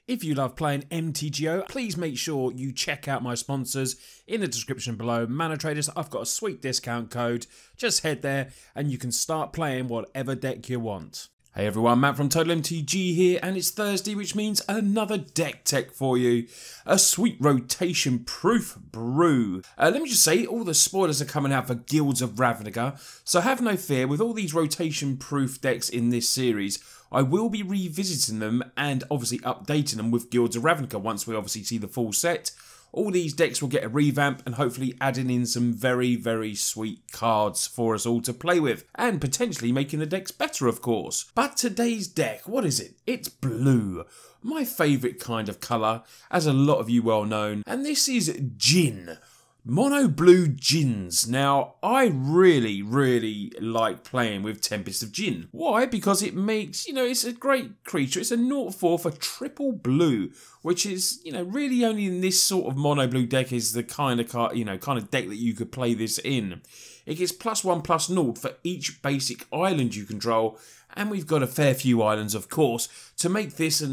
If you love playing MTGO, please make sure you check out my sponsors in the description below. Mana Traders, I've got a sweet discount code. Just head there and you can start playing whatever deck you want. Hey everyone, Matt from Total MTG here, and it's Thursday, which means another deck tech for you. A sweet rotation-proof brew. Let me just say, all the spoilers are coming out for Guilds of Ravnica, so have no fear, with all these rotation-proof decks in this series, I will be revisiting them and obviously updating them with Guilds of Ravnica once we obviously see the full set. All these decks will get a revamp and hopefully adding in some very, very sweet cards for us all to play with. And potentially making the decks better, of course. But today's deck, what is it? It's blue. My favourite kind of colour, as a lot of you well know. And this is Djinn. Mono blue Djinns. Now, I really like playing with Tempest Djinn. Why? Because it makes, it's a great creature. It's a 0/4 for triple blue, which is, really only in this sort of mono blue deck is the kind of card, kind of deck that you could play this in. It gets +1/+0 for each basic island you control, and we've got a fair few islands, of course, to make this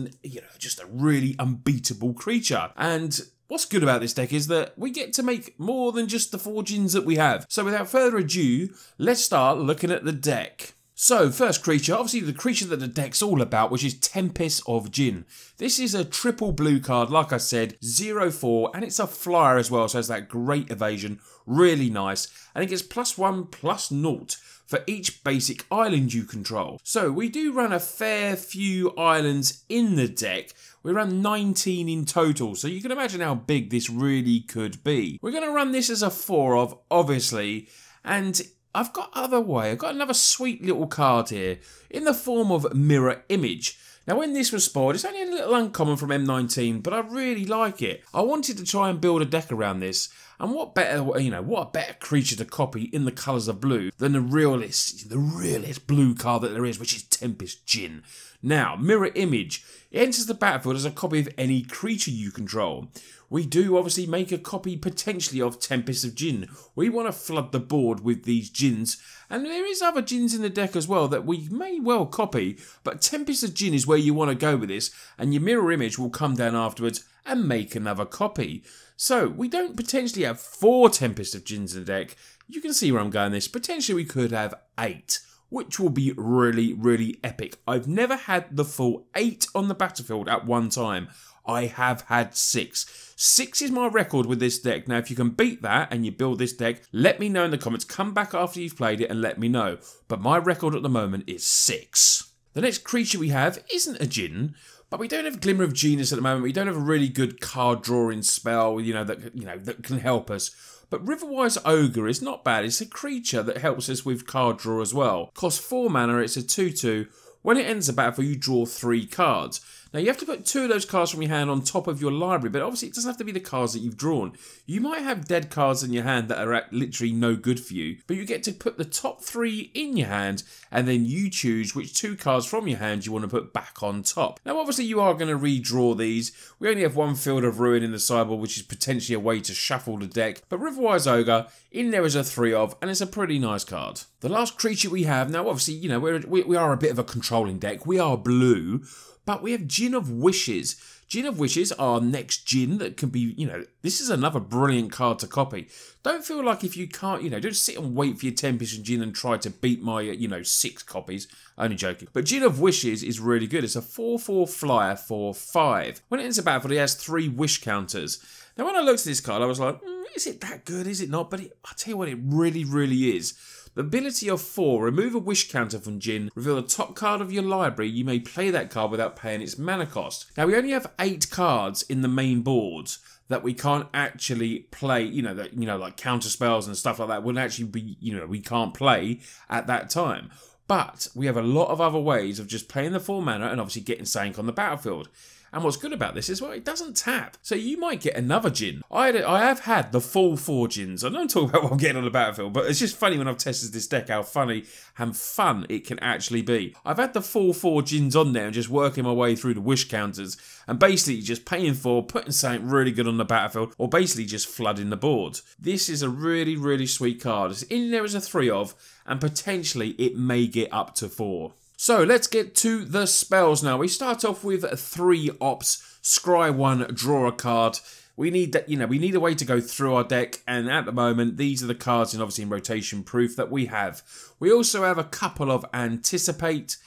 just a really unbeatable creature. And what's good about this deck is that we get to make more than just the 4 Djinns that we have. So without further ado, let's start looking at the deck. So first creature, obviously the creature that the deck's all about, which is Tempest Djinn. This is a triple blue card, like I said, 0/4, and it's a flyer as well, so it's that great evasion, really nice. And it gets +1/+0 for each basic island you control. So we do run a fair few islands in the deck. We run 19 in total, so you can imagine how big this really could be. We're going to run this as a 4 of, obviously, and I've got another sweet little card here in the form of Mirror Image. Now when this was spoiled, it's only a little uncommon from M19, but I really like it. I wanted to try and build a deck around this, and what a better creature to copy in the colours of blue than the realest blue card that there is, which is Tempest Djinn. Now, Mirror Image. It enters the battlefield as a copy of any creature you control. We do obviously make a copy potentially of Tempest Djinn. We want to flood the board with these Djinns, and there is other Djinns in the deck as well that we may well copy, but Tempest Djinn is where you want to go with this, and your Mirror Image will come down afterwards and make another copy. So we don't potentially have 4 Tempest Djinns in the deck. You can see where I'm going this. Potentially we could have 8. Which will be really epic. I've never had the full 8 on the battlefield at one time. I have had 6. 6 is my record with this deck. Now, if you can beat that and you build this deck, let me know in the comments. Come back after you've played it and let me know. But my record at the moment is 6. The next creature we have isn't a Djinn, but we don't have Glimmer of Genius at the moment. We don't have a really good card drawing spell, that can help us. But Riverwise Ogre is not bad. It's a creature that helps us with card draw as well. Costs 4 mana, it's a 2/2. When it ends the battlefield, you draw 3 cards. Now, you have to put 2 of those cards from your hand on top of your library, but obviously it doesn't have to be the cards that you've drawn. You might have dead cards in your hand that are literally no good for you, but you get to put the top 3 in your hand, and then you choose which 2 cards from your hand you want to put back on top. Now, obviously, you are going to redraw these. We only have 1 Field of Ruin in the sideboard, which is potentially a way to shuffle the deck, but Riverwise Ogre, in there is a 3 of, and it's a pretty nice card. The last creature we have, now obviously, we are a bit of a controlling deck. We are blue, but we have Djinn of Wishes. Djinn of Wishes are next Djinn that can be, this is another brilliant card to copy. Don't feel like if you can't, don't sit and wait for your Tempest Djinn and try to beat my, 6 copies. Only joking. But Djinn of Wishes is really good. It's a 4/4 flyer for 5. When it ends the battlefield, it has 3 wish counters. Now, when I looked at this card, I was like, is it that good? Is it not? But I'll tell you what, it really is. The ability of 4, remove a wish counter from Djinn, reveal the top card of your library, you may play that card without paying its mana cost. Now we only have 8 cards in the main boards that we can't actually play, like counter spells and stuff like that would actually be, we can't play at that time. But we have a lot of other ways of just playing the 4 mana and obviously getting sank on the battlefield. And what's good about this is, well, it doesn't tap. So you might get another Djinn. I have had the full 4 Djinns. I don't talk about what I'm getting on the battlefield, but it's just funny when I've tested this deck how funny and fun it can actually be. I've had the full 4 Djinns on there and just working my way through the wish counters and basically just paying for, putting something really good on the battlefield, or basically just flooding the board. This is a really sweet card. It's in there as a 3 of, and potentially it may get up to 4. So let's get to the spells now. We start off with 3 ops, scry 1, draw a card. We need that, we need a way to go through our deck, and at the moment, these are the cards, and obviously in rotation proof, that we have. We also have a couple of anticipate.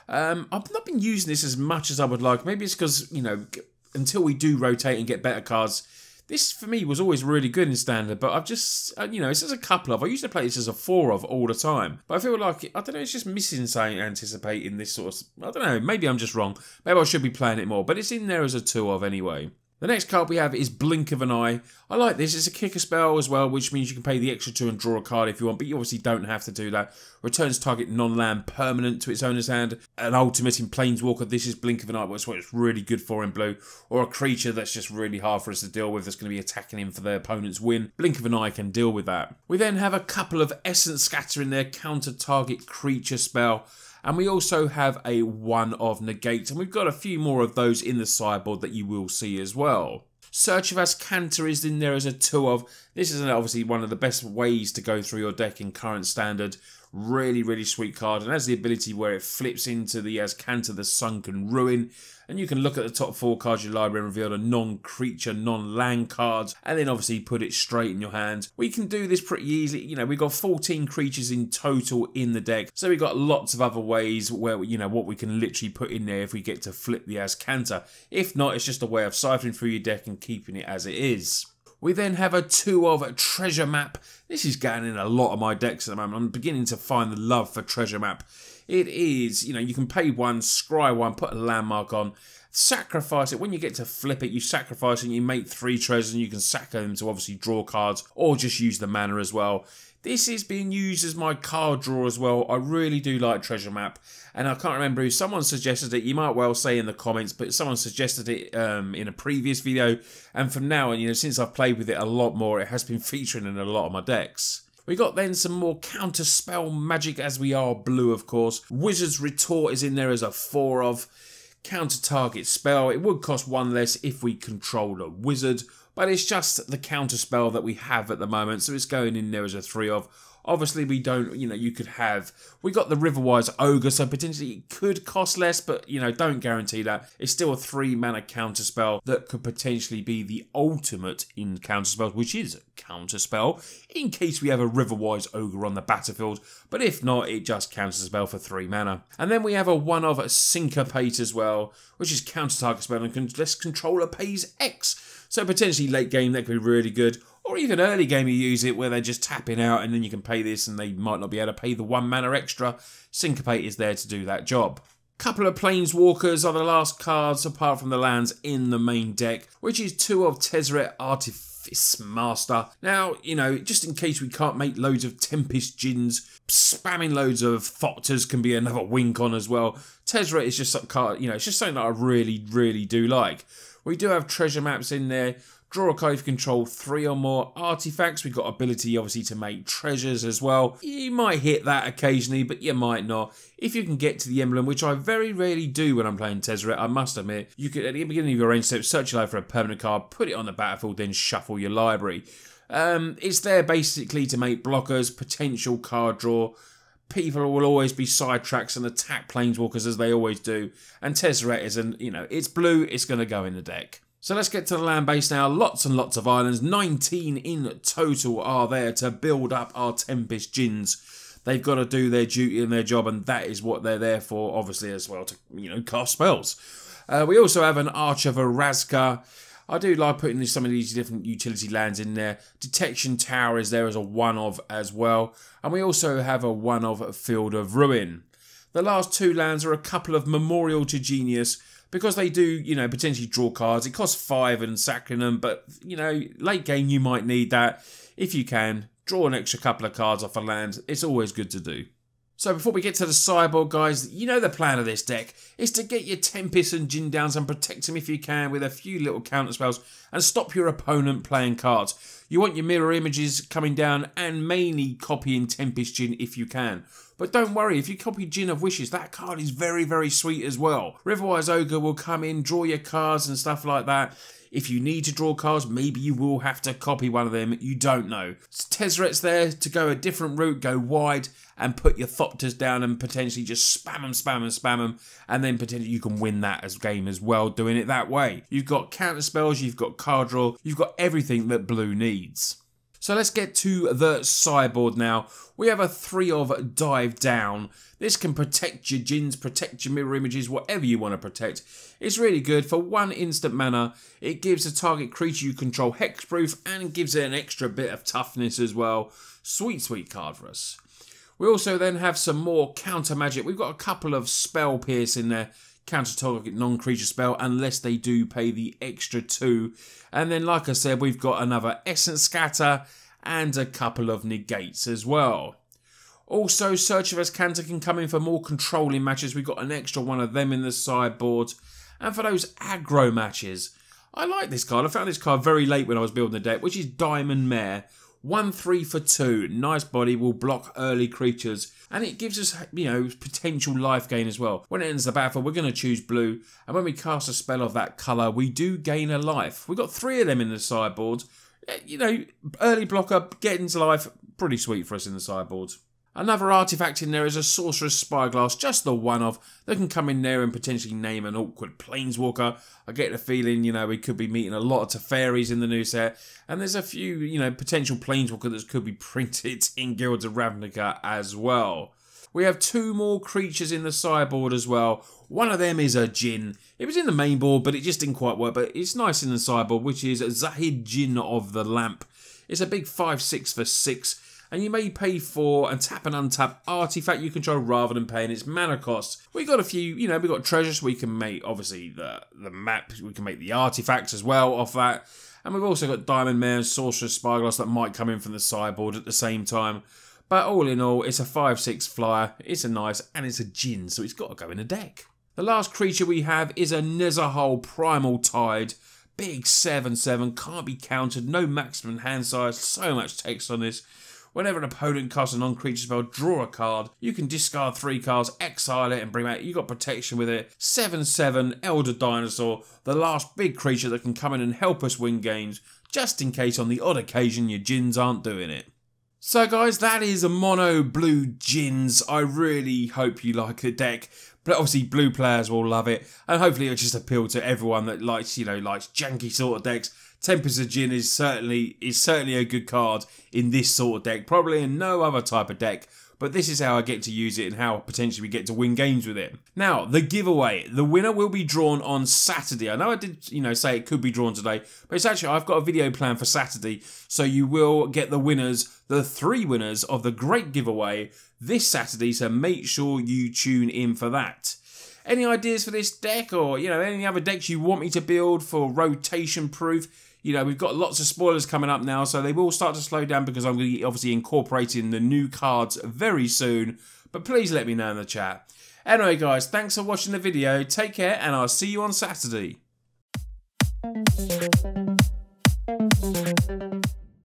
I've not been using this as much as I would like. Maybe it's because, until we do rotate and get better cards, this for me was always really good in Standard, but I've just, it's as a couple of. I used to play this as a 4 of all the time, but I feel like, I don't know, it's just missing something anticipating this sort of, I don't know, maybe I'm just wrong. Maybe I should be playing it more, but it's in there as a 2 of anyway. The next card we have is Blink of an Eye. I like this. It's a kicker spell as well, which means you can pay the extra 2 and draw a card if you want, but you obviously don't have to do that. Returns target non-land permanent to its owner's hand. An ultimate in Planeswalker. This is Blink of an Eye, which is what it's really good for in blue. Or a creature that's just really hard for us to deal with, that's going to be attacking him for their opponent's win. Blink of an Eye can deal with that. We then have a couple of Essence Scatter in there, counter target creature spell. And we also have a 1 of Negate, and we've got a few more of those in the sideboard that you will see as well. Search of Azcanta is in there as a 2 of. This is obviously one of the best ways to go through your deck in current Standard. Really, really sweet card, and has the ability where it flips into the Azcanta, the Sunken Ruin, and you can look at the top 4 cards of your library and reveal the non-creature, non-land cards, and then obviously put it straight in your hand. We can do this pretty easily. We've got 14 creatures in total in the deck, so we've got lots of other ways where, what we can literally put in there if we get to flip the Azcanta. If not, it's just a way of siphoning through your deck and keeping it as it is. We then have a 2 of Treasure Map. This is going in a lot of my decks at the moment. I'm beginning to find the love for Treasure Map. It is, you can pay 1, scry 1, put a landmark on, sacrifice it. When you get to flip it, you sacrifice it and you make 3 treasures, and you can sack them to obviously draw cards or just use the mana as well. This is being used as my card draw as well. I really do like Treasure Map, and I can't remember who someone suggested it. You might well say in the comments, but someone suggested it in a previous video, and from now on, since I've played with it a lot more, it has been featuring in a lot of my decks. We got then some more counter spell magic, as we are blue, of course. Wizard's Retort is in there as a 4 of. Counter target spell. It would cost 1 less if we controlled a wizard, but it's just the counter spell that we have at the moment, so it's going in there as a 3 of. Obviously, we don't, you could have, we got the Riverwise Ogre, so potentially it could cost less, but, don't guarantee that. It's still a 3 mana counter spell that could potentially be the ultimate in counter spells, which is a counter spell, in case we have a Riverwise Ogre on the battlefield, but if not, it just counts a spell for 3 mana. And then we have a 1 of Syncopate as well, which is counter target spell, and unless controller pays X. So potentially late game, that could be really good. Or even early game you use it where they're just tapping out and then you can pay this and they might not be able to pay the 1 mana extra. Syncopate is there to do that job. Couple of Planeswalkers are the last cards apart from the lands in the main deck, which is 2 of Tezzeret Artifice Master. Now, just in case we can't make loads of Tempest Djinns, spamming loads of Thopters can be another wink on as well. Tezzeret is just a card, it's just something that I really, really do like. We do have treasure maps in there. Draw a card if you control 3 or more artifacts. We've got ability, obviously, to make treasures as well. You might hit that occasionally, but you might not. If you can get to the emblem, which I very rarely do when I'm playing Tezzeret, I must admit, you could, at the beginning of your range step, search your library for a permanent card, put it on the battlefield, then shuffle your library. It's there basically to make blockers, potential card draw. People will always be sidetracks and attack Planeswalkers as they always do. And Tezzeret is, it's blue, it's going to go in the deck. So let's get to the land base now. Lots and lots of islands. 19 in total are there to build up our Tempest Djinns. They've got to do their duty and their job, and that is what they're there for, obviously, as well, to cast spells. We also have an Arch of Orazca. I do like putting some of these different utility lands in there. Detection Tower is there as a 1 of as well. And we also have a 1 of Field of Ruin. The last 2 lands are a couple of Memorial to Genius, because they do, potentially draw cards. It costs 5 and sacking them, but, late game you might need that. If you can, draw an extra couple of cards off a land. It's always good to do. So before we get to the sideboard, guys, the plan of this deck is to get your Tempest and Djinn down and protect them if you can with a few little counter spells and stop your opponent playing cards. You want your mirror images coming down and mainly copying Tempest Djinn if you can. But don't worry, if you copy Djinn of Wishes, that card is very, very sweet as well. Riverwise Ogre will come in, draw your cards and stuff like that. If you need to draw cards, maybe you will have to copy one of them. You don't know. Tezzeret's there to go a different route, go wide, and put your Thopters down and potentially just spam them, spam them, spam them. And then potentially you can win that as game as well, doing it that way. You've got counter spells, you've got card draw, you've got everything that blue needs. So let's get to the sideboard now. We have a 3 of Dive Down. This can protect your Djinns, protect your mirror images, whatever you want to protect. It's really good. For 1 instant mana, it gives a target creature you control hexproof and gives it an extra bit of toughness as well. Sweet, sweet card for us. We also then have some more counter magic. We've got a couple of Spell Pierce in there. Counter target non-creature spell unless they do pay the extra 2. And then, like I said, we've got another Essence Scatter and a couple of negates as well. Also, Search of Azcanta can come in for more controlling matches. We've got an extra one of them in the sideboard. And for those aggro matches, I like this card. I found this card very late when I was building the deck, which is Diamond Mare. 1/3 for 2, nice body, will block early creatures, and it gives us, you know, potential life gain as well. When it ends the battle, we're going to choose blue, and when we cast a spell of that colour, we do gain a life. We've got 3 of them in the sideboard. You know, early blocker, getting to life, pretty sweet for us in the sideboard. Another artifact in there is a Sorcerer's Spyglass, just the one of, that can come in there and potentially name an awkward Planeswalker. I get the feeling, you know, we could be meeting a lot of Teferis in the new set, and there's a few, you know, potential Planeswalker that could be printed in Guilds of Ravnica as well. We have 2 more creatures in the sideboard as well. One of them is a Djinn. It was in the main board, but it just didn't quite work, but it's nice in the sideboard, which is Zahid Djinn of the Lamp. It's a big 5/6 for 6. And you may pay for and tap and untap artifact you control rather than paying its mana cost. We've got a few, you know, we've got treasures, we can make, obviously, the map, we can make the artifacts as well off that. And we've also got Diamond Mare and Sorcerer's Spyglass that might come in from the sideboard at the same time. But all in all, it's a 5/6 flyer, it's a nice, and it's a Djinn, so it's got to go in the deck. The last creature we have is a Nezahal Primal Tide. Big 7/7, can't be countered, no maximum hand size, so much text on this. Whenever an opponent casts a non-creature spell, draw a card. You can discard 3 cards, exile it, and bring back. You got protection with it. 7/7, Elder Dinosaur, the last big creature that can come in and help us win games, just in case on the odd occasion your Djinns aren't doing it. So guys, that is a mono blue Djinns. I really hope you like the deck. But obviously blue players will love it, and hopefully it'll just appeal to everyone that likes, you know, likes janky sort of decks. Tempest Djinn is certainly a good card in this sort of deck, probably in no other type of deck, but this is how I get to use it and how potentially we get to win games with it. Now, the giveaway. The winner will be drawn on Saturday. I know I did, you know, say it could be drawn today, but it's actually, I've got a video plan for Saturday, so you will get the winners, the 3 winners of the great giveaway this Saturday, so make sure you tune in for that. Any ideas for this deck, or, you know, any other decks you want me to build for rotation proof? You know, we've got lots of spoilers coming up now, so they will start to slow down because I'm going to be obviously incorporating the new cards very soon. But please let me know in the chat. Anyway, guys, thanks for watching the video. Take care, and I'll see you on Saturday.